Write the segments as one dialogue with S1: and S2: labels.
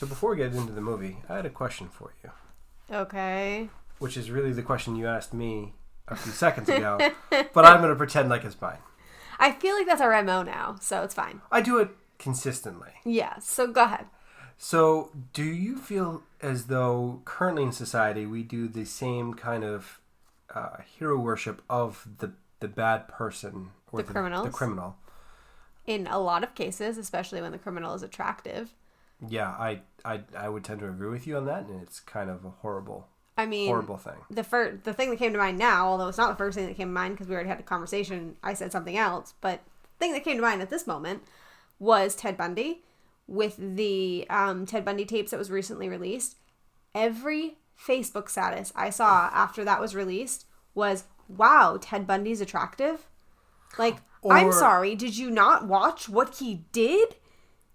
S1: So before we get into the movie, I had a question for you.
S2: Okay.
S1: Which is really the question you asked me a few seconds ago, but I'm going to pretend like it's mine.
S2: I feel like that's our MO now, so it's fine.
S1: I do it consistently.
S2: Yeah, so go ahead.
S1: So, do you feel as though currently in society we do the same kind of hero worship of the bad person or the criminal?
S2: In a lot of cases, especially when the criminal is attractive.
S1: Yeah, I would tend to agree with you on that, and it's kind of a horrible thing.
S2: The thing that came to mind now, although it's not the first thing that came to mind because we already had a conversation, I said something else, but the thing that came to mind at this moment was Ted Bundy with the Ted Bundy tapes that was recently released. Every Facebook status I saw after that was released was, wow, Ted Bundy's attractive? Like, I'm sorry, did you not watch what he did?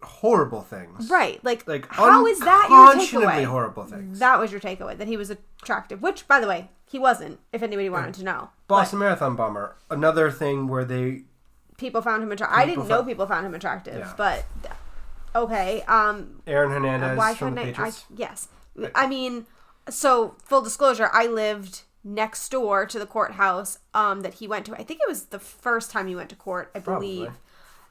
S1: Horrible things.
S2: Right. Like how is that your takeaway?
S1: Horrible things.
S2: That was your takeaway, that he was attractive. Which, by the way, he wasn't, if anybody wanted to know.
S1: Boston Marathon bomber. Another thing where
S2: people found him attractive. I didn't know people found him attractive, but okay.
S1: Aaron Hernandez from the Patriots.
S2: Yes. I mean, so full disclosure, I lived next door to the courthouse that he went to. I think it was the first time he went to court, I believe.
S1: Probably.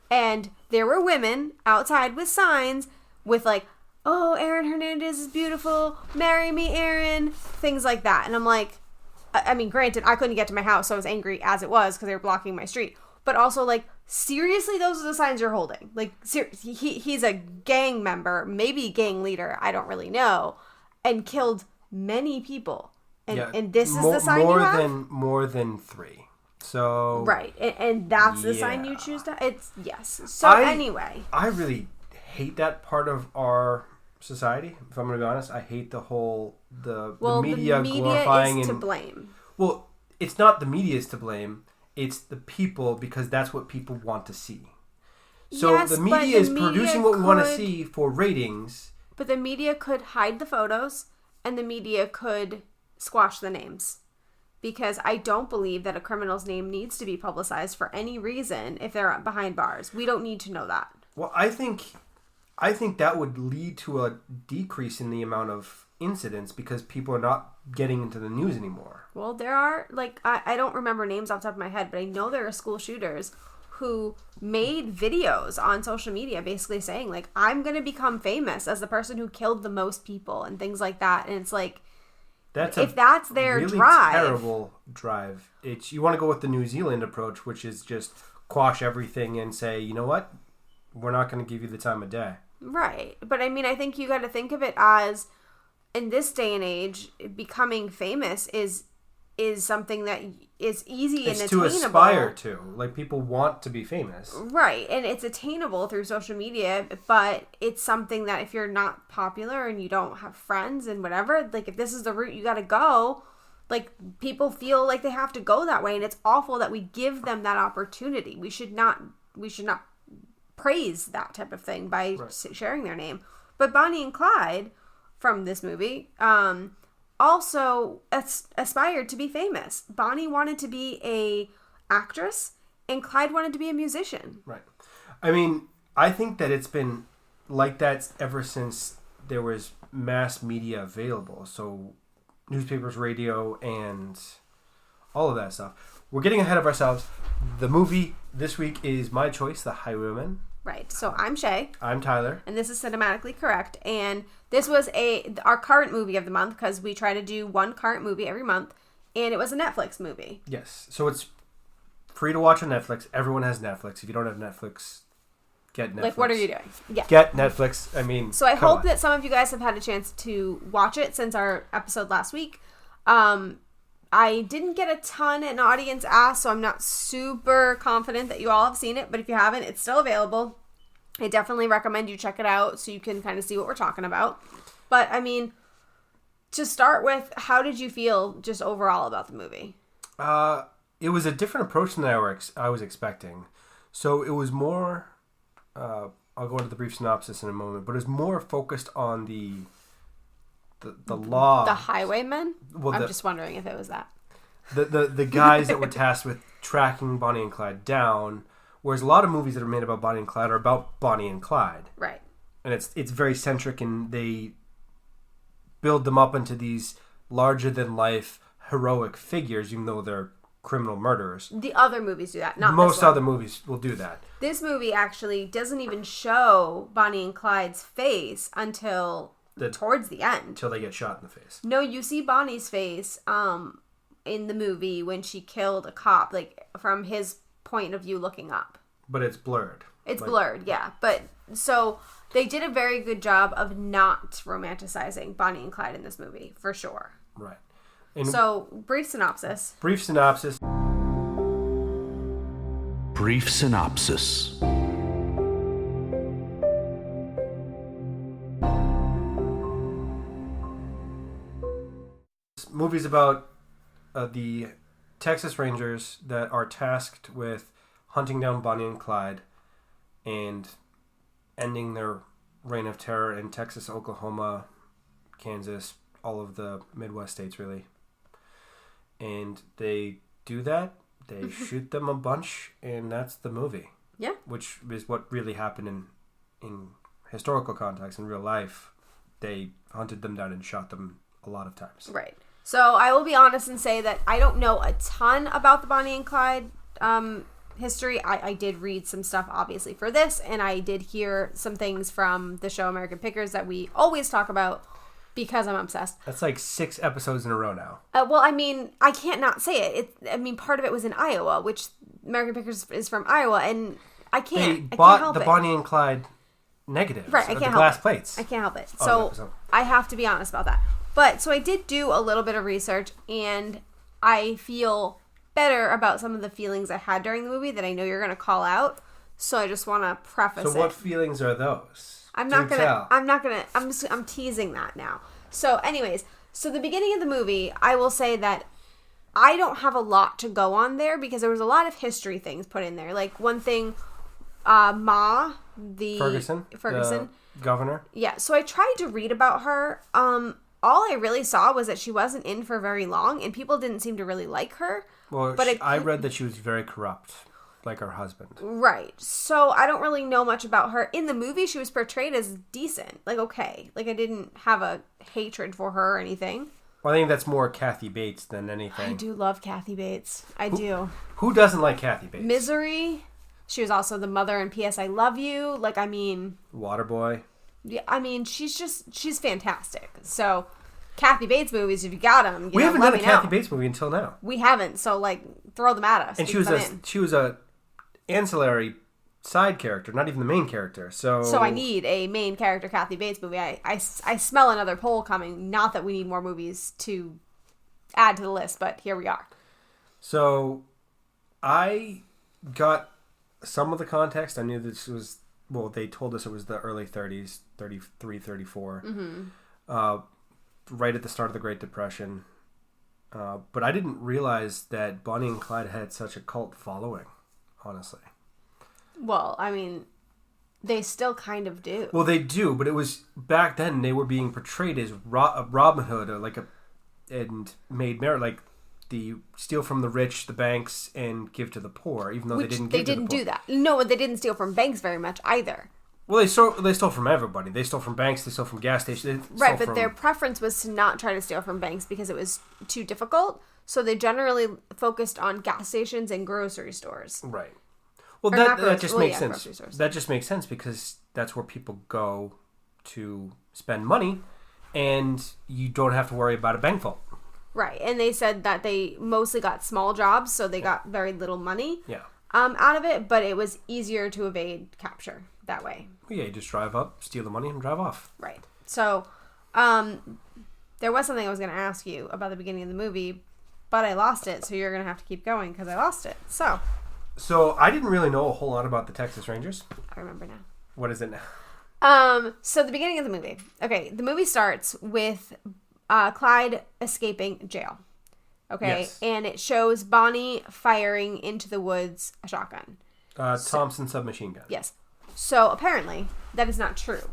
S2: And there were women outside with signs with like, oh, Aaron Hernandez is beautiful. Marry me, Aaron. Things like that. And I'm like, I mean, granted, I couldn't get to my house, so I was angry as it was because they were blocking my street. But also, like, seriously, those are the signs you're holding. Like, he's a gang member, maybe gang leader, I don't really know, and killed many people. And this is the sign you have?
S1: More than 3. So
S2: right, and that's the sign you choose to. It's yes. So anyway,
S1: I really hate that part of our society. If I'm going to be honest, I hate the whole the media glorifying
S2: is to blame.
S1: Well, it's not the media is to blame. It's the people, because that's what people want to see. So
S2: yes,
S1: the media is producing what we want to see for ratings.
S2: But the media could hide the photos, and the media could squash the names. Because I don't believe that a criminal's name needs to be publicized for any reason if they're behind bars. We don't need to know that.
S1: Well, I think that would lead to a decrease in the amount of incidents because people are not getting into the news anymore.
S2: Well, there are, like, I don't remember names off the top of my head, but I know there are school shooters who made videos on social media basically saying, like, I'm going to become famous as the person who killed the most people and things like that. And it's like, if that's their
S1: really
S2: drive,
S1: terrible drive. You want to go with the New Zealand approach, which is just quash everything and say, you know what, we're not going to give you the time of day.
S2: Right, but I mean, I think you got to think of it as, in this day and age, becoming famous is something that is easy and attainable.
S1: It's to aspire to. Like, people want to be famous.
S2: Right, and it's attainable through social media, but it's something that if you're not popular and you don't have friends and whatever, like, if this is the route you got to go, like, people feel like they have to go that way, and it's awful that we give them that opportunity. We should not praise that type of thing by sharing their name. But Bonnie and Clyde from this movie, also aspired to be famous. Bonnie wanted to be a actress, and Clyde wanted to be a musician.
S1: Right. I mean, I think that it's been like that ever since there was mass media available. So newspapers, radio, and all of that stuff. We're getting ahead of ourselves. The movie this week is my choice, The Highwaymen.
S2: Right. So I'm Shay.
S1: I'm Tyler.
S2: And this is Cinematically Correct. And this was our current movie of the month, because we try to do one current movie every month. And it was a Netflix movie.
S1: Yes. So it's free to watch on Netflix. Everyone has Netflix. If you don't have Netflix, get Netflix.
S2: Like, what are you doing? Yeah.
S1: Get Netflix. I mean,
S2: so I hope that some of you guys have had a chance to watch it since our episode last week. I didn't get a ton in audience ask, so I'm not super confident that you all have seen it. But if you haven't, it's still available. I definitely recommend you check it out so you can kind of see what we're talking about. But, I mean, to start with, how did you feel just overall about the movie?
S1: It was a different approach than I was expecting. So it was more, I'll go into the brief synopsis in a moment, but it was more focused on the law.
S2: The Highwaymen? Well, I'm just wondering if it was that.
S1: The guys that were tasked with tracking Bonnie and Clyde down, whereas a lot of movies that are made about Bonnie and Clyde are about Bonnie and Clyde.
S2: Right.
S1: and it's very centric, and they build them up into these larger than life heroic figures, even though they're criminal murderers.
S2: The other movies do that, not
S1: most
S2: this one.
S1: other movies will do that.
S2: This movie actually doesn't even show Bonnie and Clyde's face until towards the end.
S1: Until they get shot in the face.
S2: No, you see Bonnie's face in the movie when she killed a cop, like from his point of view looking up.
S1: But it's blurred.
S2: It's blurred, yeah. But so they did a very good job of not romanticizing Bonnie and Clyde in this movie, for sure.
S1: Right. And
S2: so, brief synopsis.
S1: Brief synopsis.
S3: Brief synopsis.
S1: This movie's about the Texas Rangers that are tasked with hunting down Bonnie and Clyde and ending their reign of terror in Texas, Oklahoma, Kansas, all of the Midwest states, really. And they do that. They shoot them a bunch, and that's the movie.
S2: Yeah.
S1: Which is what really happened in historical context, in real life. They hunted them down and shot them a lot of times.
S2: Right. So I will be honest and say that I don't know a ton about the Bonnie and Clyde history. I did read some stuff, obviously, for this, and I did hear some things from the show American Pickers that we always talk about because I'm obsessed.
S1: That's like 6 episodes in a row now.
S2: Well, I mean, I can't not say it. Part of it was in Iowa, which American Pickers is from Iowa, and I can't.
S1: They
S2: I
S1: bought
S2: can't help
S1: the
S2: it.
S1: Bonnie and Clyde negatives.
S2: Right, I can't
S1: the
S2: help
S1: glass
S2: it.
S1: plates.
S2: I can't help it.
S1: So
S2: I have to be honest about that. But so I did do a little bit of research, and I feel better about some of the feelings I had during the movie that I know you're going to call out. So I just want to preface it.
S1: So what feelings are those?
S2: I'm teasing that now. So anyways, so the beginning of the movie, I will say that I don't have a lot to go on there because there was a lot of history things put in there. Like one thing, Ma, the
S1: Ferguson, the governor.
S2: Yeah. So I tried to read about her. All I really saw was that she wasn't in for very long, and people didn't seem to really like her.
S1: Well, but I read that she was very corrupt, like her husband.
S2: Right. So I don't really know much about her. In the movie, she was portrayed as decent. Like, okay. Like, I didn't have a hatred for her or anything.
S1: Well, I think that's more Kathy Bates than anything.
S2: I do love Kathy Bates. I do.
S1: Who doesn't like Kathy Bates?
S2: Misery. She was also the mother in P.S. I Love You. Like, I mean...
S1: Waterboy.
S2: Yeah, I mean, she's fantastic. So... Kathy Bates movies, if you got them,
S1: we haven't done a Kathy Bates movie until now.
S2: We haven't, so like throw them at us.
S1: And she was a ancillary side character, not even the main character. So
S2: I need a main character Kathy Bates movie. I smell another poll coming. Not that we need more movies to add to the list, but here we are.
S1: So I got some of the context. I knew this was they told us it was the early 30s, 33, 34. Mm-hmm. Right at the start of the Great Depression. But I didn't realize that Bonnie and Clyde had such a cult following, honestly.
S2: Well, I mean, they still kind of do.
S1: Well, they do, but it was back then they were being portrayed as Robin Hood, or and made merit, like the steal from the rich, the banks, and give to the poor, even though they didn't
S2: do that. No, they didn't steal from banks very much either.
S1: Well, they stole from everybody. They stole from banks. They stole from gas stations.
S2: Right, but their preference was to not try to steal from banks because it was too difficult. So they generally focused on gas stations and grocery stores.
S1: Right. Well, that just makes sense. That just makes sense because that's where people go to spend money, and you don't have to worry about a bank vault.
S2: Right, and they said that they mostly got small jobs, so they got very little money.
S1: Yeah.
S2: Out of it, but it was easier to evade capture that way.
S1: Well, yeah, you just drive up, steal the money, and drive off.
S2: Right. So, there was something I was going to ask you about the beginning of the movie, but I lost it, so you're going to have to keep going because I lost it. So
S1: I didn't really know a whole lot about the Texas Rangers.
S2: I remember now.
S1: What is it now?
S2: So the beginning of the movie. Okay, the movie starts with Clyde escaping jail. Okay, yes. And it shows Bonnie firing into the woods a shotgun.
S1: Thompson submachine gun.
S2: Yes. So apparently that is not true.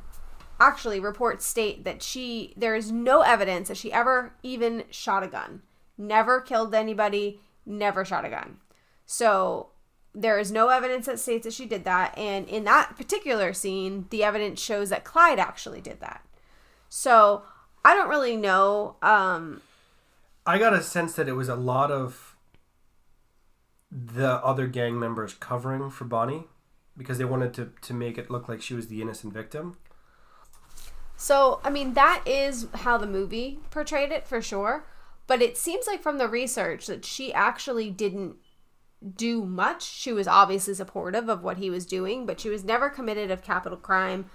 S2: Actually, reports state that there is no evidence that she ever even shot a gun. Never killed anybody, never shot a gun. So there is no evidence that states that she did that. And in that particular scene, the evidence shows that Clyde actually did that. So I don't really know.
S1: I got a sense that it was a lot of the other gang members covering for Bonnie because they wanted to make it look like she was the innocent victim.
S2: So, I mean, that is how the movie portrayed it for sure. But it seems like from the research that she actually didn't do much. She was obviously supportive of what he was doing, but she was never committed of capital crime.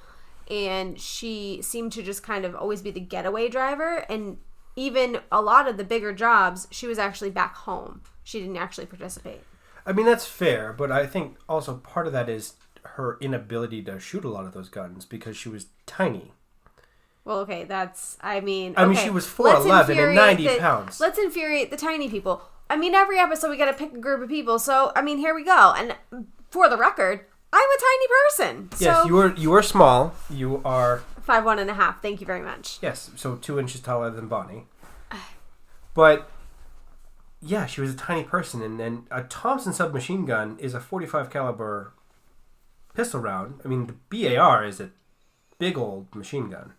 S2: And she seemed to just kind of always be the getaway driver. And even a lot of the bigger jobs, she was actually back home. She didn't actually participate.
S1: I mean, that's fair, but I think also part of that is her inability to shoot a lot of those guns because she was tiny.
S2: Well, okay, I mean,
S1: she was 4'11" and 90 pounds.
S2: Let's infuriate the tiny people. I mean, every episode we got to pick a group of people. So, I mean, here we go. And for the record, I'm a tiny person. So
S1: yes, you were small. You are
S2: 5'1.5". Thank you very much.
S1: Yes, so 2 inches taller than Bonnie. But yeah, she was a tiny person, and a Thompson submachine gun is a .45 caliber pistol round. I mean, the BAR is a big old machine gun.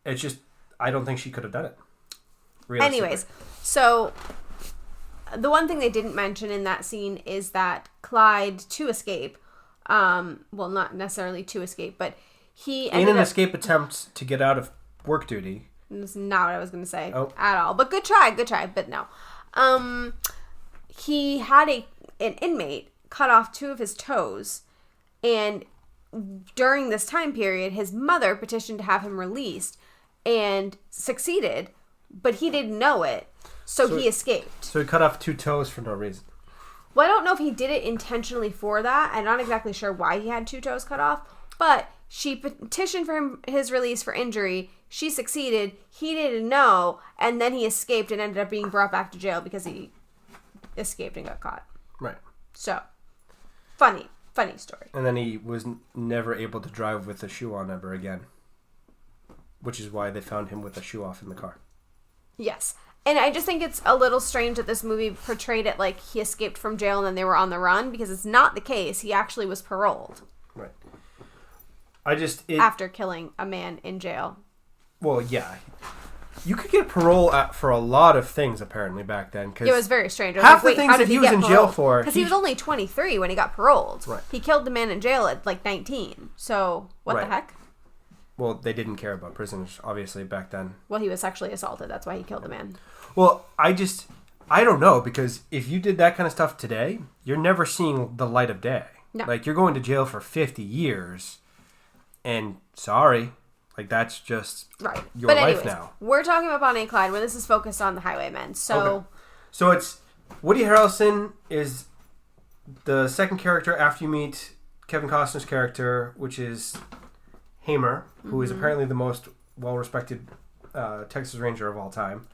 S1: It's just, I don't think she could have done it.
S2: Anyways, so the one thing they didn't mention in that scene is that Clyde, to escape, well, not necessarily to escape, but he ended
S1: in an escape attempt to get out of work duty.
S2: That's not what I was going to say at all. But good try, but no. He had an inmate cut off 2 of his toes, and during this time period, his mother petitioned to have him released and succeeded, but he didn't know it, so he escaped.
S1: So he cut off 2 toes for no reason.
S2: Well, I don't know if he did it intentionally for that. I'm not exactly sure why he had 2 toes cut off, but she petitioned for his release for injury. She succeeded. He didn't know, and then he escaped and ended up being brought back to jail because he escaped and got caught.
S1: Right.
S2: So, funny story.
S1: And then he was never able to drive with a shoe on ever again, which is why they found him with a shoe off in the car.
S2: Yes. And I just think it's a little strange that this movie portrayed it like he escaped from jail and then they were on the run, because it's not the case. He actually was paroled.
S1: Right.
S2: After killing a man in jail.
S1: Well, yeah. You could get parole for a lot of things, apparently, back then. Cause
S2: it was very strange.
S1: Half the things that he was in jail for...
S2: Because he was only 23 when he got paroled.
S1: Right.
S2: He killed the man in jail at, 19. So, what the heck?
S1: Well, they didn't care about prisoners, obviously, back then.
S2: Well, he was sexually assaulted. That's why he killed the man.
S1: Well, I don't know, because if you did that kind of stuff today, you're never seeing the light of day.
S2: No.
S1: You're going to jail for 50 years, and sorry... that's just your life now.
S2: We're talking about Bonnie and Clyde, where this is focused on the Highwaymen. So
S1: it's Woody Harrelson is the second character after you meet Kevin Costner's character, which is Hamer, who is apparently the most well-respected Texas Ranger of all time.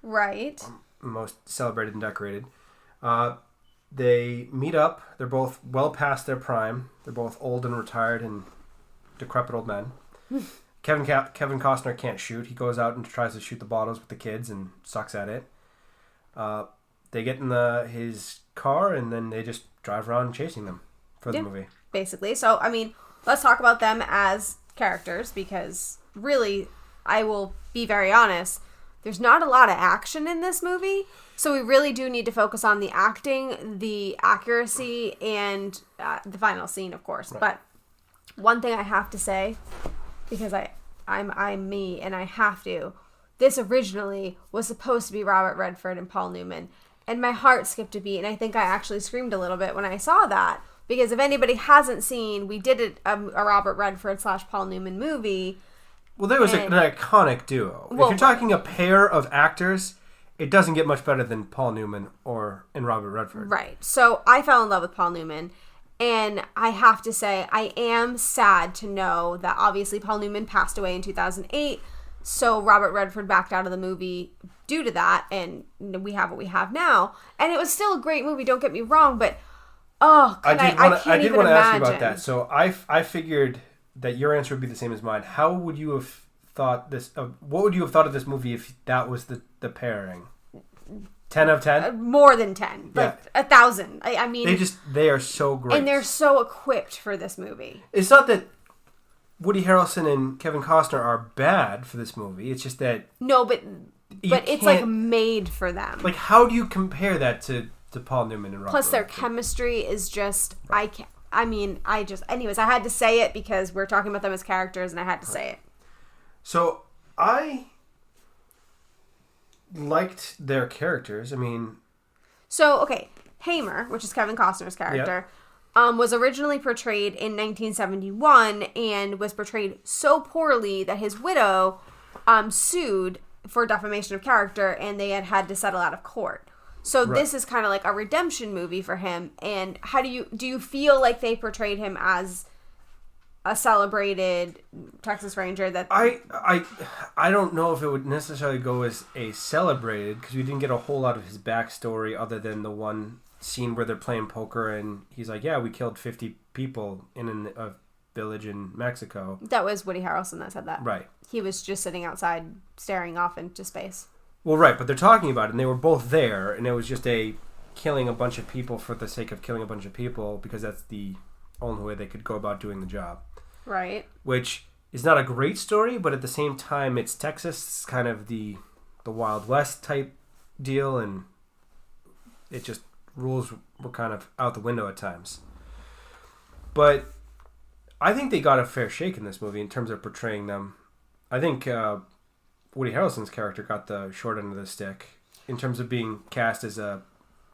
S2: Right.
S1: Most celebrated and decorated. They meet up. They're both well past their prime. They're both old and retired and decrepit old men. Kevin Costner can't shoot. He goes out and tries to shoot the bottles with the kids and sucks at it. They get in his car and then they just drive around chasing them for the movie.
S2: Basically. So, I mean, let's talk about them as characters, because really, I will be very honest, there's not a lot of action in this movie. So we really do need to focus on the acting, the accuracy, and the final scene, of course. Right. But one thing I have to say... because I'm me and I have to. This originally was supposed to be Robert Redford and Paul Newman, and my heart skipped a beat, and I think I actually screamed a little bit when I saw that, because if anybody hasn't seen, we did a Robert Redford / Paul Newman movie.
S1: Well, there was an iconic duo. If you're talking a pair of actors, it doesn't get much better than Paul Newman and Robert Redford.
S2: Right. So I fell in love with Paul Newman. And I have to say, I am sad to know that obviously Paul Newman passed away in 2008. So Robert Redford backed out of the movie due to that. And we have what we have now. And it was still a great movie, don't get me wrong. But, I can't even imagine.
S1: I did want to ask you about that. So I figured that your answer would be the same as mine. How would you have thought this... what would you have thought of this movie if that was the pairing? 10 out of 10?
S2: More than 10. Like 1,000. I mean...
S1: They are so great.
S2: And they're so equipped for this movie.
S1: It's not that Woody Harrelson and Kevin Costner are bad for this movie. It's just that...
S2: No, but it's like made for them.
S1: Like, how do you compare that to Paul Newman and Robert?
S2: Plus, their chemistry is just... Right. Anyways, I had to say it because we're talking about them as characters and I had to say it.
S1: So, I liked their characters. I mean...
S2: So, okay. Hamer, which is Kevin Costner's character, was originally portrayed in 1971 and was portrayed so poorly that his widow sued for defamation of character and they had to settle out of court. So this is kind of like a redemption movie for him. And how do you feel like they portrayed him as a celebrated Texas Ranger? That
S1: I don't know if it would necessarily go as a celebrated, because we didn't get a whole lot of his backstory other than the one scene where they're playing poker and he's like, yeah, we killed 50 people in a village in Mexico.
S2: That was Woody Harrelson that said that.
S1: Right.
S2: He was just sitting outside staring off into space.
S1: Well, right, but they're talking about it, and they were both there, and it was just killing a bunch of people for the sake of killing a bunch of people, because that's the only way they could go about doing the job.
S2: Right. Which
S1: is not a great story, but at the same time, it's Texas. It's kind of the Wild West type deal, and it just rules were kind of out the window at times. But I think they got a fair shake in this movie in terms of portraying them. I think Woody Harrelson's character got the short end of the stick in terms of being cast as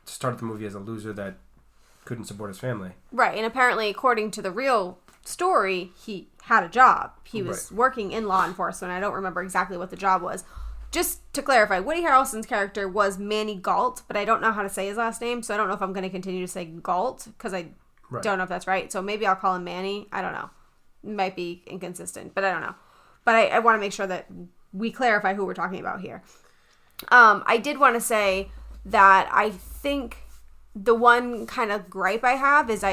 S1: started the movie as a loser that couldn't support his family.
S2: Right, and apparently, according to the real story, he had a job. He was working in law enforcement. I don't remember exactly what the job was. Just to clarify, Woody Harrelson's character was Manny Galt, but I don't know how to say his last name, so I don't know if I'm going to continue to say Galt, because I don't know if that's right. So maybe I'll call him Manny. I don't know. It might be inconsistent, but I don't know. But I want to make sure that we clarify who we're talking about here. I did want to say that I think the one kind of gripe I have is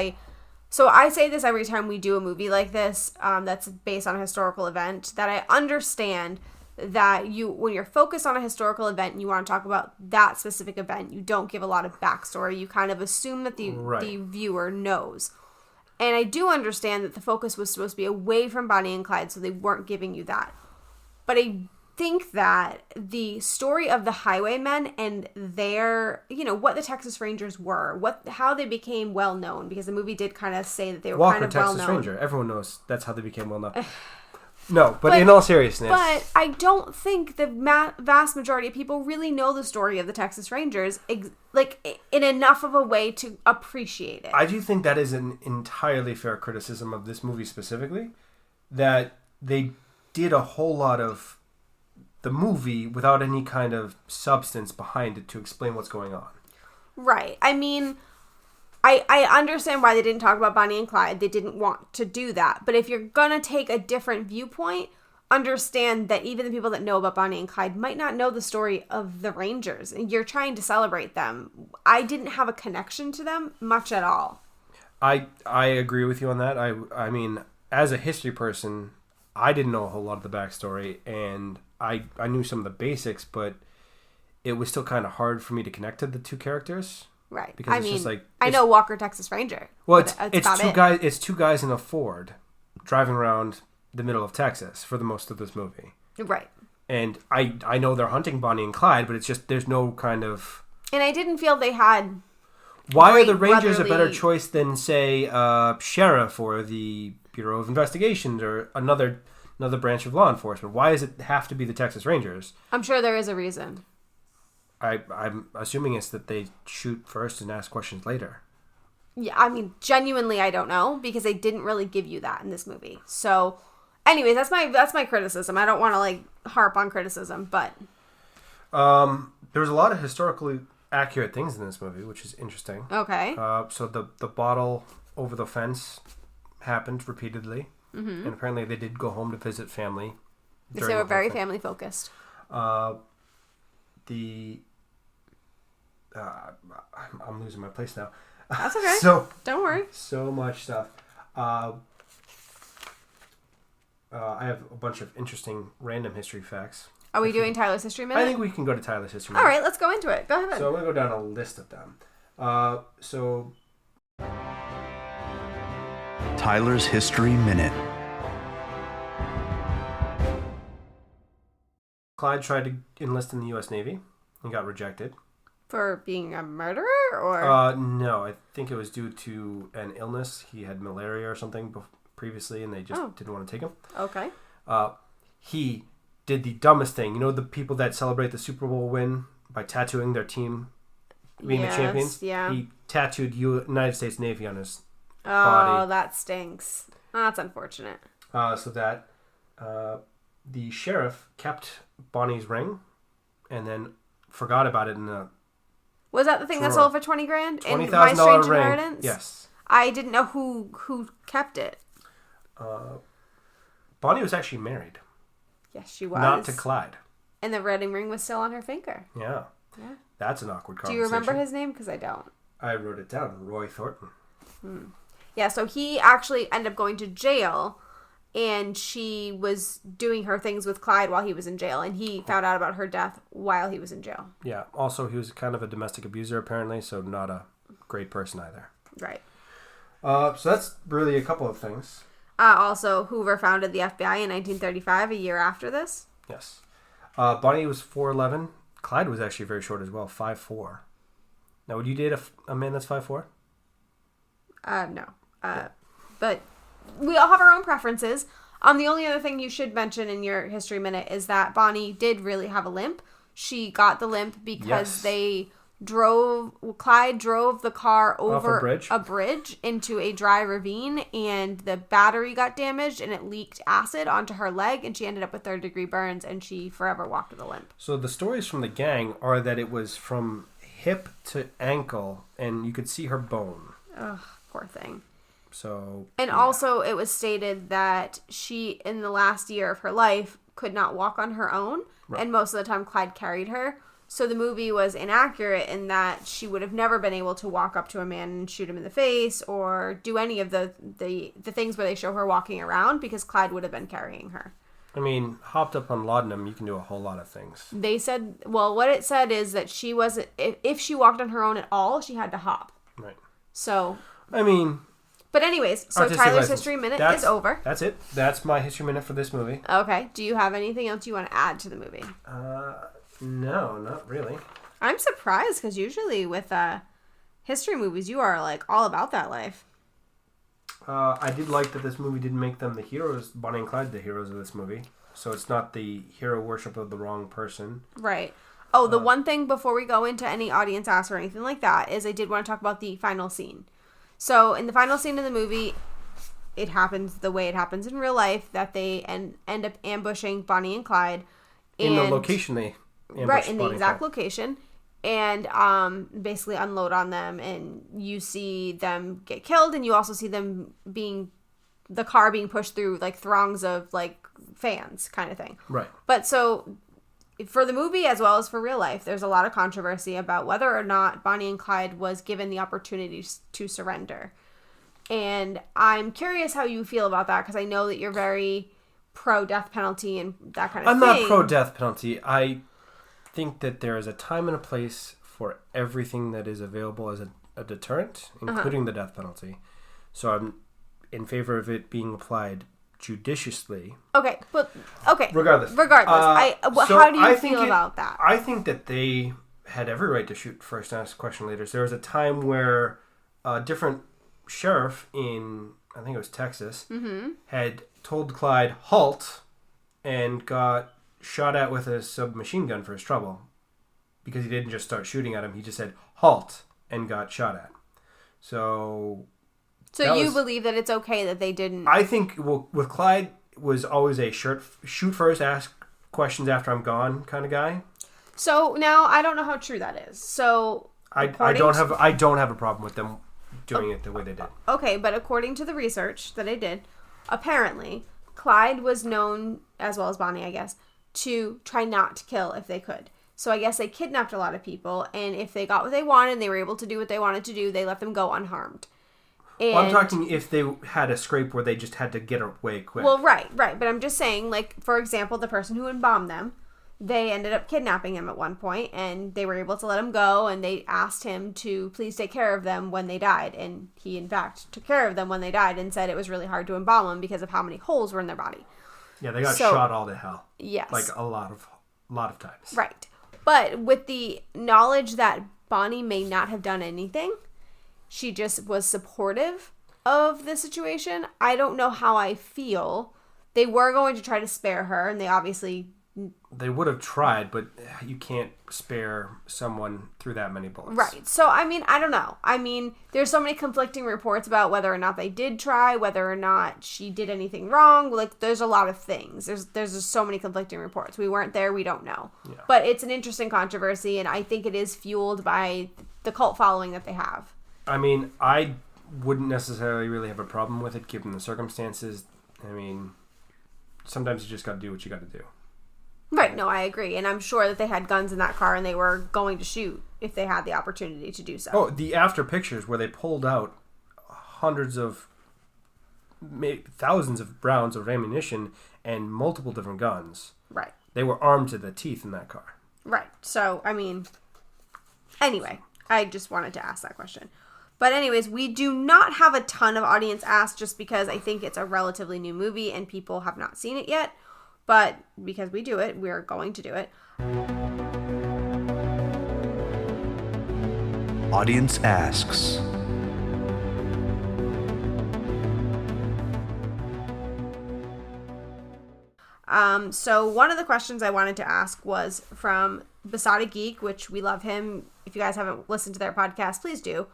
S2: so I say this every time we do a movie like this that's based on a historical event, that I understand that when you're focused on a historical event and you want to talk about that specific event, you don't give a lot of backstory. You kind of assume that the viewer knows. And I do understand that the focus was supposed to be away from Bonnie and Clyde, so they weren't giving you that. But I think that the story of the Highwaymen and their, what the Texas Rangers were, how they became well known, because the movie did kind of say that they were kind of well known.
S1: Texas Ranger. Everyone knows that's how they became well known. No, but in all seriousness.
S2: But I don't think the vast majority of people really know the story of the Texas Rangers, in enough of a way to appreciate it.
S1: I do think that is an entirely fair criticism of this movie specifically, that they did a whole lot of the movie without any kind of substance behind it to explain what's going on.
S2: Right. I mean, I understand why they didn't talk about Bonnie and Clyde. They didn't want to do that. But if you're going to take a different viewpoint, understand that even the people that know about Bonnie and Clyde might not know the story of the Rangers. And you're trying to celebrate them. I didn't have a connection to them much at all.
S1: I agree with you on that. I mean, as a history person, I didn't know a whole lot of the backstory. And I knew some of the basics, but it was still kind of hard for me to connect to the two characters.
S2: Right.
S1: Because it's just like...
S2: I know Walker, Texas Ranger.
S1: Well, it's two guys in a Ford driving around the middle of Texas for the most of this movie.
S2: Right.
S1: And I know they're hunting Bonnie and Clyde, but it's just there's no kind of...
S2: And I didn't feel they had...
S1: Why are the Rangers a better choice than, say, Sheriff or the Bureau of Investigations or another branch of law enforcement? Why does it have to be the Texas Rangers?
S2: I'm sure there is a reason.
S1: I'm assuming it's that they shoot first and ask questions later.
S2: Yeah, I mean, genuinely, I don't know, because they didn't really give you that in this movie. So, anyways, that's my criticism. I don't want to harp on criticism, but
S1: there was a lot of historically accurate things in this movie, which is interesting.
S2: Okay.
S1: So the bottle over the fence happened repeatedly, and apparently they did go home to visit family.
S2: Because they were very family focused.
S1: I'm losing my place now.
S2: That's okay.
S1: So
S2: don't worry.
S1: So much stuff. I have a bunch of interesting random history facts.
S2: Are we doing Tyler's History Minute?
S1: I think we can go to Tyler's History Minute.
S2: All right, let's go into it. Go ahead.
S1: So I'm going to go down a list of them. So
S3: Tyler's History Minute.
S1: Clyde tried to enlist in the U.S. Navy and got rejected.
S2: For being a murderer, or?
S1: No, I think it was due to an illness. He had malaria or something previously, and they just didn't want to take him.
S2: Okay.
S1: He did the dumbest thing. You know the people that celebrate the Super Bowl win by tattooing their team being the champions?
S2: Yeah.
S1: He tattooed United States Navy on his body.
S2: Oh, that stinks. That's unfortunate.
S1: So that the sheriff kept Bonnie's ring and then forgot about it in the
S2: Was that the thing that sold for $20,000?
S1: $20,000 ring. Inheritance? Yes.
S2: I didn't know who kept it.
S1: Bonnie was actually married.
S2: Yes, she was.
S1: Not to Clyde.
S2: And the wedding ring was still on her finger.
S1: Yeah. That's an awkward
S2: Do
S1: conversation.
S2: you remember his name? Because I don't.
S1: I wrote it down. Roy Thornton.
S2: Yeah, so he actually ended up going to jail, and she was doing her things with Clyde while he was in jail, and he found out about her death while he was in jail.
S1: Yeah. Also, he was kind of a domestic abuser, apparently, so not a great person either.
S2: Right.
S1: So that's really a couple of things.
S2: Also, Hoover founded the FBI in 1935, a year after this.
S1: Yes. Bonnie was 4'11". Clyde was actually very short as well, 5'4". Now, would you date a man that's 5'4"?
S2: No. But we all have our own preferences. The only other thing you should mention in your history minute is that Bonnie did really have a limp. She got the limp because Clyde drove the car over a bridge into a dry ravine, and the battery got damaged and it leaked acid onto her leg, and she ended up with third-degree burns, and she forever walked with a limp.
S1: So the stories from the gang are that it was from hip to ankle, and you could see her bone.
S2: Ugh, poor thing.
S1: So,
S2: and also it was stated that she, in the last year of her life, could not walk on her own, and most of the time Clyde carried her. So the movie was inaccurate in that she would have never been able to walk up to a man and shoot him in the face or do any of the things where they show her walking around, because Clyde would have been carrying her.
S1: I mean, hopped up on laudanum, you can do a whole lot of things.
S2: They said, well, what it said is that she wasn't, if she walked on her own at all, she had to hop.
S1: Right.
S2: So.
S1: I mean.
S2: But anywaed, so Tyler's History Minute is over.
S1: That's it. That's my History Minute for this movie.
S2: Okay. Do you have anything else you want to add to the movie?
S1: No, not really.
S2: I'm surprised, because usually with history movies, you are like all about that life.
S1: I did like that this movie didn't make them the heroes, Bonnie and Clyde, the heroes of this movie. So it's not the hero worship of the wrong person.
S2: Right. Oh, the one thing before we go into any audience ask or anything like that is I did want to talk about the final scene. So in the final scene of the movie, it happens the way it happens in real life, that they end up ambushing Bonnie and Clyde.
S1: In the location they ambushed
S2: right, in the
S1: Bonnie
S2: exact location. And basically unload on them, and you see them get killed, and you also see them the car being pushed through like throngs of like fans kind of thing.
S1: Right.
S2: But so for the movie as well as for real life, there's a lot of controversy about whether or not Bonnie and Clyde was given the opportunity to surrender. And I'm curious how you feel about that, because I know that you're very pro death penalty and that kind of thing.
S1: I'm not pro death penalty. I think that there is a time and a place for everything that is available as a deterrent, including the death penalty. So I'm in favor of it being applied judiciously.
S2: Okay.
S1: Regardless.
S2: How do you feel about that?
S1: I think that they had every right to shoot first and ask question later. There was a time where a different sheriff in, I think it was Texas, had told Clyde, halt, and got shot at with a submachine gun for his trouble. Because he didn't just start shooting at him, he just said, halt, and got shot at. So
S2: you believe that it's okay that they didn't...
S1: I think, with Clyde, was always a shoot first, ask questions after I'm gone kind of guy.
S2: So now, I don't know how true that is. So
S1: I don't have a problem with them doing it the way they did.
S2: Okay, but according to the research that I did, apparently, Clyde was known, as well as Bonnie, I guess, to try not to kill if they could. So I guess they kidnapped a lot of people, and if they got what they wanted and they were able to do what they wanted to do, they let them go unharmed. And,
S1: well, I'm talking if they had a scrape where they just had to get away quick.
S2: Well, right. But I'm just saying, like, for example, the person who embalmed them, they ended up kidnapping him at one point, and they were able to let him go, and they asked him to please take care of them when they died. And he, in fact, took care of them when they died and said it was really hard to embalm them because of how many holes were in their body.
S1: Yeah, they got shot all to hell.
S2: Yes.
S1: Like a lot of times.
S2: Right. But with the knowledge that Bonnie may not have done anything, she just was supportive of the situation. I don't know how I feel. They were going to try to spare her, and they obviously...
S1: They would have tried, but you can't spare someone through that many bullets.
S2: Right. So, I mean, I don't know. I mean, there's so many conflicting reports about whether or not they did try, whether or not she did anything wrong. Like, there's a lot of things. There's just so many conflicting reports. We weren't there. We don't know. Yeah. But it's an interesting controversy, and I think it is fueled by the cult following that they have.
S1: I mean, I wouldn't necessarily really have a problem with it given the circumstances. I mean, sometimes you just got to do what you got to do.
S2: Right, no, I agree. And I'm sure that they had guns in that car and they were going to shoot if they had the opportunity to do so.
S1: Oh, the after pictures where they pulled out hundreds of, maybe thousands of rounds of ammunition and multiple different guns.
S2: Right.
S1: They were armed to the teeth in that car.
S2: Right. So, I mean, anyway, I just wanted to ask that question. But anyways, we do not have a ton of audience ask just because I think it's a relatively new movie and people have not seen it yet. But because we do it, we're going to do it.
S3: Audience asks.
S2: So one of the questions I wanted to ask was from Besotted Geek, which we love him. If you guys haven't listened to their podcast, please do.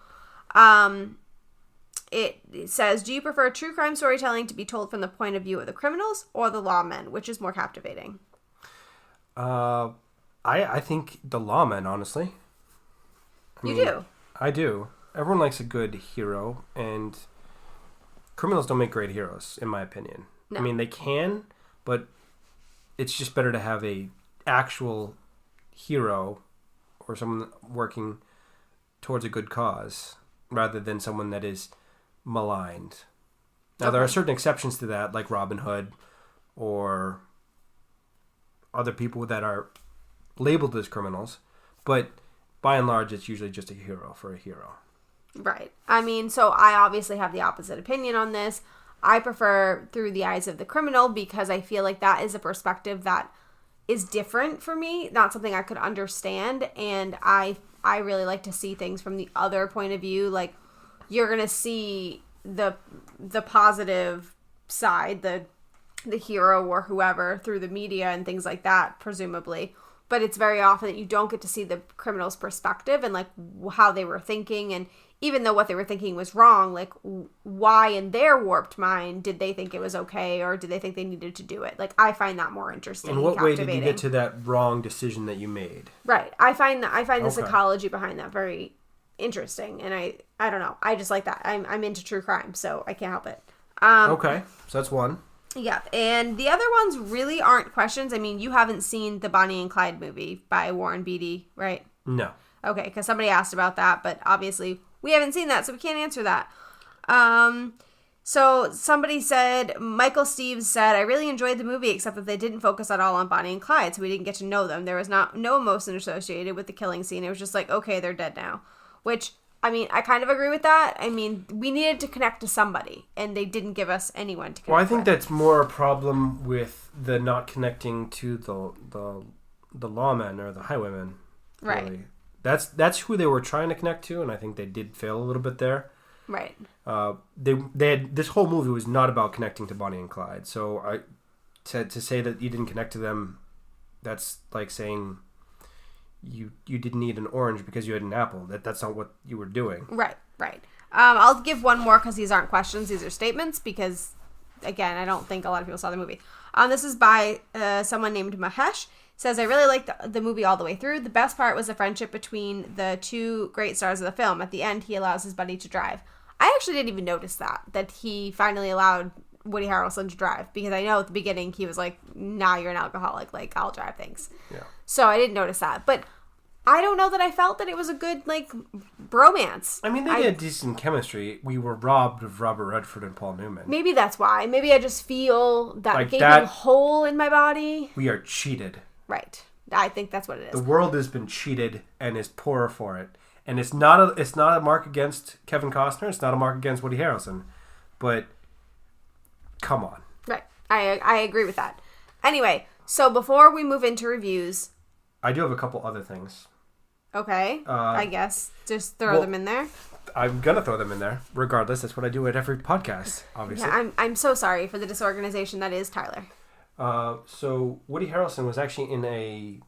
S2: It says, do you prefer true crime storytelling to be told from the point of view of the criminals or the lawmen? Which is more captivating?
S1: I think the lawmen, honestly.
S2: You do?
S1: I do. Everyone likes a good hero, and criminals don't make great heroes, in my opinion. No. I mean, they can, but it's just better to have a actual hero or someone working towards a good cause rather than someone that is maligned. Now, there are certain exceptions to that, like Robin Hood or other people that are labeled as criminals, but by and large, it's usually just a hero for a hero.
S2: Right. I mean, so I obviously have the opposite opinion on this. I prefer through the eyes of the criminal because I feel like that is a perspective that is different for me, not something I could understand, and I really like to see things from the other point of view. Like, you're gonna see the positive side, the hero or whoever through the media and things like that, presumably. But it's very often that you don't get to see the criminal's perspective and like how they were thinking, and even though what they were thinking was wrong, like why in their warped mind did they think it was okay, or did they think they needed to do it? Like, I find that more interesting.
S1: In what way did you get to that wrong decision that you made?
S2: Right. I find the psychology behind that very interesting, and I don't know. I just like that. I'm into true crime, so I can't help it.
S1: Okay, so that's one.
S2: Yeah, and the other ones really aren't questions. I mean, you haven't seen the Bonnie and Clyde movie by Warren Beatty, right?
S1: No.
S2: Okay, because somebody asked about that, but obviously we haven't seen that, so we can't answer that. So somebody said, Michael Steves said, I really enjoyed the movie, except that they didn't focus at all on Bonnie and Clyde, so we didn't get to know them. There was no emotion associated with the killing scene. It was just like, okay, they're dead now. Which, I mean, I kind of agree with that. I mean, we needed to connect to somebody, and they didn't give us anyone to connect with.
S1: Well, I think that's more a problem with the not connecting to the lawmen or the highwaymen.
S2: Right.
S1: Really. That's who they were trying to connect to, and I think they did fail a little bit there.
S2: Right.
S1: They had, this whole movie was not about connecting to Bonnie and Clyde. So to say that you didn't connect to them, that's like saying you didn't eat an orange because you had an apple. That's not what you were doing.
S2: Right. I'll give one more because these aren't questions; these are statements. Because again, I don't think a lot of people saw the movie. This is by someone named Mahesh. Says, I really liked the movie all the way through. The best part was the friendship between the two great stars of the film. At the end, he allows his buddy to drive. I actually didn't even notice that he finally allowed Woody Harrelson to drive, because I know at the beginning he was like, nah, you're an alcoholic, like, I'll drive, thanks. Yeah. So I didn't notice that. But I don't know that I felt that it was a good, like, bromance.
S1: I mean, they had decent chemistry. We were robbed of Robert Redford and Paul Newman.
S2: Maybe that's why. Maybe I just feel that like gaping hole in my body.
S1: We are cheated.
S2: Right. I think that's what it is.
S1: The world has been cheated and is poorer for it. And it's not a mark against Kevin Costner. It's not a mark against Woody Harrelson. But come on.
S2: Right. I agree with that. Anyway, so before we move into reviews...
S1: I do have a couple other things.
S2: Okay. I guess. Just throw them in there.
S1: I'm going to throw them in there. Regardless, that's what I do at every podcast, obviously.
S2: Yeah, I'm so sorry for the disorganization that is Tyler.
S1: So Woody Harrelson was actually in a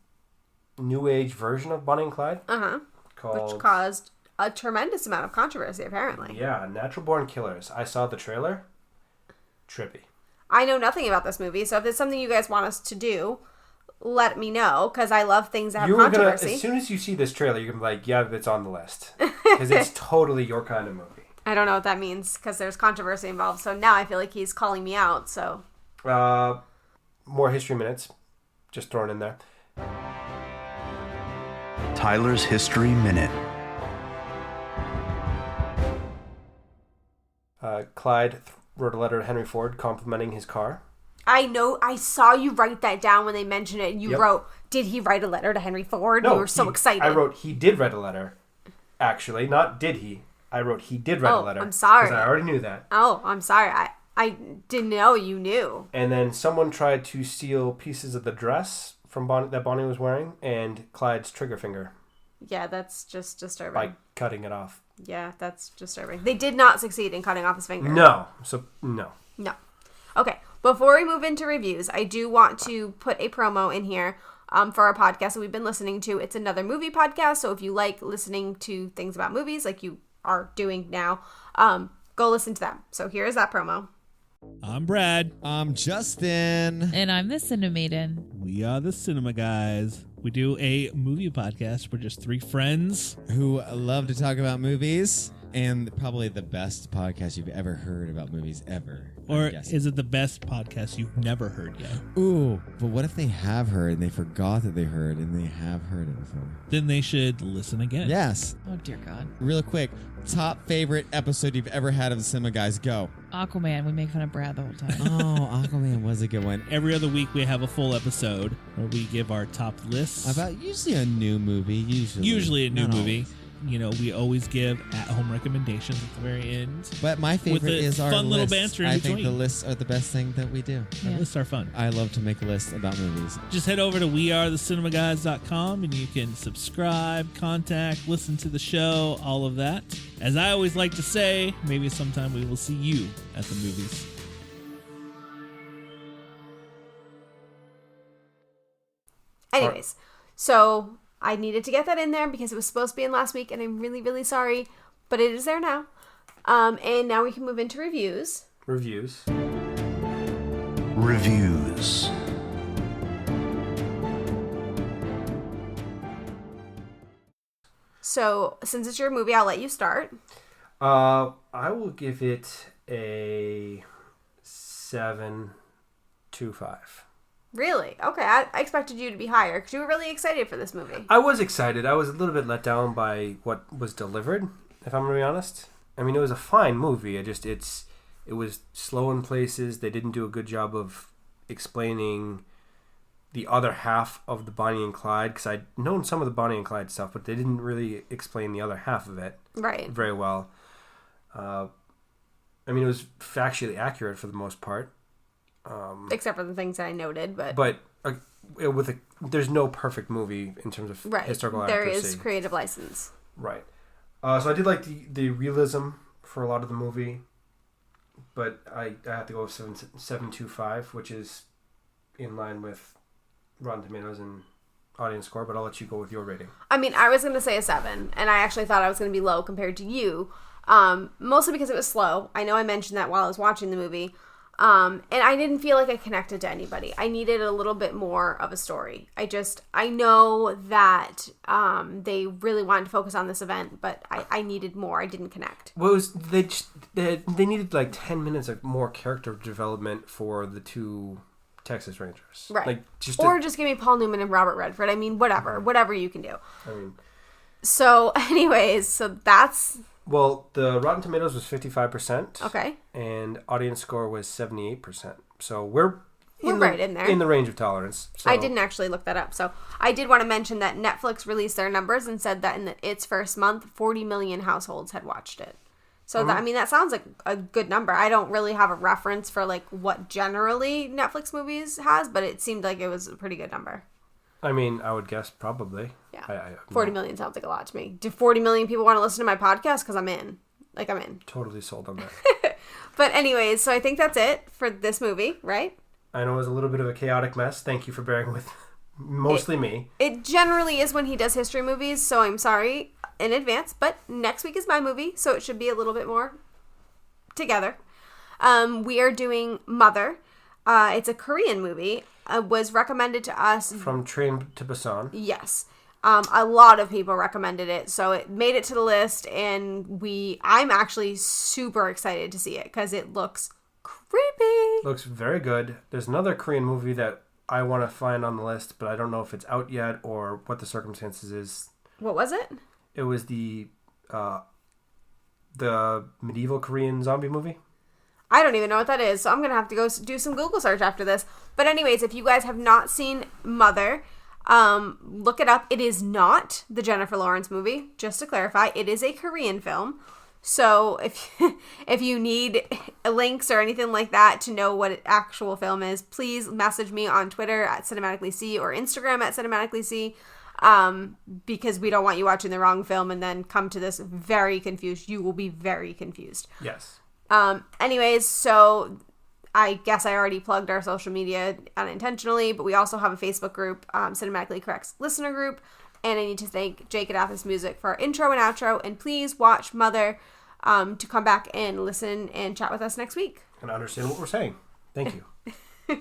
S1: new age version of Bonnie and Clyde.
S2: Uh-huh. Which caused a tremendous amount of controversy, apparently.
S1: Yeah, Natural Born Killers. I saw the trailer. Trippy.
S2: I know nothing about this movie, so if it's something you guys want us to do, let me know, because I love things that have controversy.
S1: As soon as you see this trailer, you're going to be like, yeah, it's on the list. Because it's totally your kind of movie.
S2: I don't know what that means, because there's controversy involved, so now I feel like he's calling me out, so...
S1: More history minutes. Just thrown in there.
S3: Tyler's History Minute.
S1: Clyde wrote a letter to Henry Ford complimenting his car.
S2: I know. I saw you write that down when they mentioned it. You wrote, did he write a letter to Henry Ford?
S1: No,
S2: you were so excited.
S1: I wrote, he did write a letter. Actually, not did he. I wrote, he did write a letter.
S2: I'm sorry.
S1: Because I already knew that.
S2: Oh, I'm sorry. I didn't know you knew.
S1: And then someone tried to steal pieces of the dress from that Bonnie was wearing and Clyde's trigger finger.
S2: Yeah, that's just disturbing.
S1: By cutting it off.
S2: Yeah, that's disturbing. They did not succeed in cutting off his finger.
S1: No. No.
S2: Okay, before we move into reviews, I do want to put a promo in here for our podcast that we've been listening to. It's another movie podcast, so if you like listening to things about movies like you are doing now, go listen to them. So here is that promo.
S4: I'm Brad.
S5: I'm Justin.
S6: And I'm the Cinemaiden.
S4: We are the Cinema Guys. We do a movie podcast. We're just three friends
S5: who love to talk about movies, and probably the best podcast you've ever heard about movies ever.
S4: Or is it the best podcast you've never heard yet?
S5: Ooh, but what if they have heard and they forgot that they heard and they have heard it before?
S4: Then they should listen again.
S5: Yes.
S6: Oh, dear God.
S5: Real quick, top favorite episode you've ever had of the Cinema Guys, go.
S6: Aquaman. We make fun of Brad the whole time.
S5: Oh, Aquaman was a good one.
S4: Every other week we have a full episode where we give our top lists.
S5: About usually a new movie.
S4: Usually a new movie.
S5: Always.
S4: You know, we always give at-home recommendations at the very end.
S5: But my favorite is our
S4: fun little
S5: lists.
S4: banter in
S5: I
S4: between.
S5: think the lists are the best thing that we do.
S4: Our lists are fun.
S5: I love to make lists about movies.
S4: Just head over to wearethecinemagays.com and you can subscribe, contact, listen to the show, all of that. As I always like to say, maybe sometime we will see you at the movies.
S2: Anyways, so I needed to get that in there because it was supposed to be in last week, and I'm really, really sorry, but it is there now. And now we can move into reviews.
S1: Reviews.
S2: So, since it's your movie, I'll let you start.
S1: I will give it a 7.25.
S2: Really? Okay, I expected you to be higher because you were really excited for this movie.
S1: I was excited. I was a little bit let down by what was delivered, if I'm going to be honest. I mean, it was a fine movie. It was slow in places. They didn't do a good job of explaining the other half of the Bonnie and Clyde, because I'd known some of the Bonnie and Clyde stuff, but they didn't really explain the other half of it very well. I mean, it was factually accurate for the most part.
S2: Except for the things that I noted, but there's no perfect movie in terms of historical accuracy. There is creative license.
S1: Right. So I did like the realism for a lot of the movie, but I have to go with 7.25, which is in line with Rotten Tomatoes and audience score, but I'll let you go with your rating.
S2: I mean, I was going to say a 7, and I actually thought I was going to be low compared to you, mostly because it was slow. I know I mentioned that while I was watching the movie. And I didn't feel like I connected to anybody. I needed a little bit more of a story. I know that they really wanted to focus on this event, but I needed more. I didn't connect.
S1: Well, they needed like 10 minutes of more character development for the two Texas Rangers.
S2: Right. Just give me Paul Newman and Robert Redford. I mean, whatever you can do. So anyways, that's...
S1: Well, the Rotten Tomatoes was 55%.
S2: Okay.
S1: And audience score was 78%. So we're
S2: We're right in there.
S1: In the range of tolerance. So.
S2: I didn't actually look that up. So I did want to mention that Netflix released their numbers and said that in its first month, 40 million households had watched it. So, that sounds like a good number. I don't really have a reference for, like, what generally Netflix movies has, but it seemed like it was a pretty good number.
S1: I mean, I would guess probably.
S2: Yeah. 40 million sounds like a lot to me. Do 40 million people want to listen to my podcast? Because I'm in. Like, I'm in.
S1: Totally sold on that.
S2: But anyways, so I think that's it for this movie, right?
S1: I know it was a little bit of a chaotic mess. Thank you for bearing with mostly me.
S2: It generally is when he does history movies, so I'm sorry in advance. But next week is my movie, so it should be a little bit more together. We are doing Mother. It's a Korean movie. Was recommended to us.
S1: From Train to Busan.
S2: Yes. A lot of people recommended it, so it made it to the list, and I'm actually super excited to see it because it looks creepy.
S1: Looks very good. There's another Korean movie that I want to find on the list, but I don't know if it's out yet or what the circumstances is.
S2: What was it?
S1: It was the medieval Korean zombie movie.
S2: I don't even know what that is, so I'm going to have to go do some Google search after this. But anyways, if you guys have not seen Mother, look it up. It is not the Jennifer Lawrence movie, just to clarify. It is a Korean film. So if you need links or anything like that to know what actual film is, please message me on Twitter at CinematicallyC or Instagram at CinematicallyC, because we don't want you watching the wrong film and then come to this very confused. You will be very confused.
S1: Yes.
S2: Anyways, so I guess I already plugged our social media unintentionally, but we also have a Facebook group, Cinematically Correct's listener group. And I need to thank Jake at Athens Music for our intro and outro. And please watch Mother to come back and listen and chat with us next week.
S1: And understand what we're saying. Thank you.